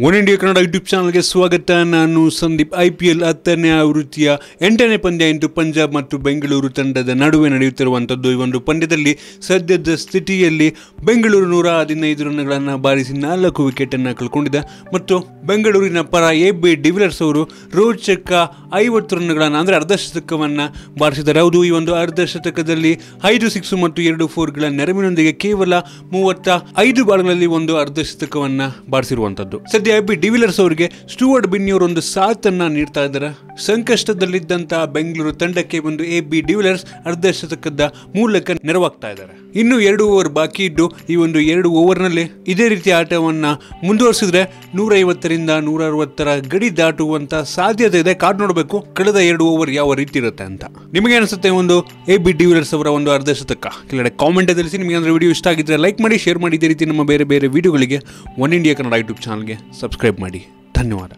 One India Kannada YouTube ಚಾನಲ್ಗೆ ಸ್ವಾಗತ. ನಾನು ಸಂದೀಪ್. IPL 10ನೇ ಆವೃತ್ತಿಯ 8ನೇ ಪಂದ್ಯ ಇಂದು ಪಂಜಾಬ್ ಮತ್ತು ಬೆಂಗಳೂರು ತಂಡದ ನಡುವೆ ನಡೆಯುತ್ತಿರುವಂಥದ್ದು. ಈ ಒಂದು ಪಂದ್ಯದಲ್ಲಿ ಸದ್ಯದ ಸ್ಥಿತಿಯಲ್ಲಿ ಬೆಂಗಳೂರು 115 ರನ್ಗಳನ್ನು ಬಾರಿಸಿ 4 ವಿಕೆಟನ್ನು ಕಳ್ಕೊಂಡಿದೆ ಮತ್ತು ಬೆಂಗಳೂರಿನ ಪರ AB ಡಿವಿಲಿಯರ್ಸ್ ಅವರು ರೋಚಕ 50 ರನ್ಗಳನ್ನು ಅಂದರೆ ಅರ್ಧಶತಕವನ್ನು ಬಾರಿಸಿದ್ದಾರೆ. ಹೌದು, ಈ ಒಂದು ಅರ್ಧಶತಕದಲ್ಲಿ 5 ಸಿಕ್ಸ್ ಮತ್ತು 2 4ಗಳ ನೆರವಿನೊಂದಿಗೆ ಕೇವಲ 35 ಬಾಲ್ಗಳಲ್ಲಿ ಒಂದು ಅರ್ಧಶತಕವನ್ನು ಬಾರಿಸಿರುವಂಥದ್ದು. ಸದ್ಯ AB ಡಿವಿಲಿಯರ್ಸ್ ಅವರಿಗೆ ಸ್ಟುವರ್ಟ್ ಬಿನ್ನಿ ಅವರು ಒಂದು ಸಾಥನ್ನು ನೀಡ್ತಾ ಇದ್ದಾರೆ. ಸಂಕಷ್ಟದಲ್ಲಿದ್ದಂತಹ ಬೆಂಗಳೂರು ತಂಡಕ್ಕೆ ಒಂದು AB ಡಿವಿಲಿಯರ್ಸ್ ಅರ್ಧಶತಕದ ಮೂಲಕ ನೆರವಾಗ್ತಾ ಇದ್ದಾರೆ. ಇನ್ನು 2 ಓವರ್ ಬಾಕಿ ಇದ್ದು ಈ ಒಂದು 2 ಓವರ್ನಲ್ಲಿ ಇದೇ ರೀತಿ ಆಟವನ್ನ ಮುಂದುವರಿಸಿದ್ರೆ 150ರಿಂದ 160 ಗಡಿ ದಾಟುವಂತ ಸಾಧ್ಯತೆ ಇದೆ. ಕಾದ್ ನೋಡಬೇಕು ಕಳೆದ 2 ಓವರ್ ಯಾವ ರೀತಿ ಇರುತ್ತೆ ಅಂತ. ನಿಮಗೆ ಅನಿಸುತ್ತೆ ಒಂದು AB ಡಿವಿಲಿಯರ್ಸ್ ಅವರ ಒಂದು ಅರ್ಧಶತಕ? ಕೆಳಗಡೆ ಕಾಮೆಂಟ್ ತಿಳಿಸಿ. ನಿಮಗೆ ಅಂದ್ರೆ ವಿಡಿಯೋ ಇಷ್ಟ ಆಗಿದ್ರೆ ಲೈಕ್ ಮಾಡಿ, ಶೇರ್ ಮಾಡಿ. ಇದೇ ರೀತಿ ನಮ್ಮ ಬೇರೆ ಬೇರೆ ವಿಡಿಯೋಗಳಿಗೆ ಒನ್ ಇಂಡಿಯಾ ಕನ್ನಡ ಯೂಟ್ಯೂಬ್ ಚಾನಲ್ಗೆ ಸಬ್ಸ್ಕ್ರೈಬ್ ಮಾಡಿ. ಧನ್ಯವಾದ.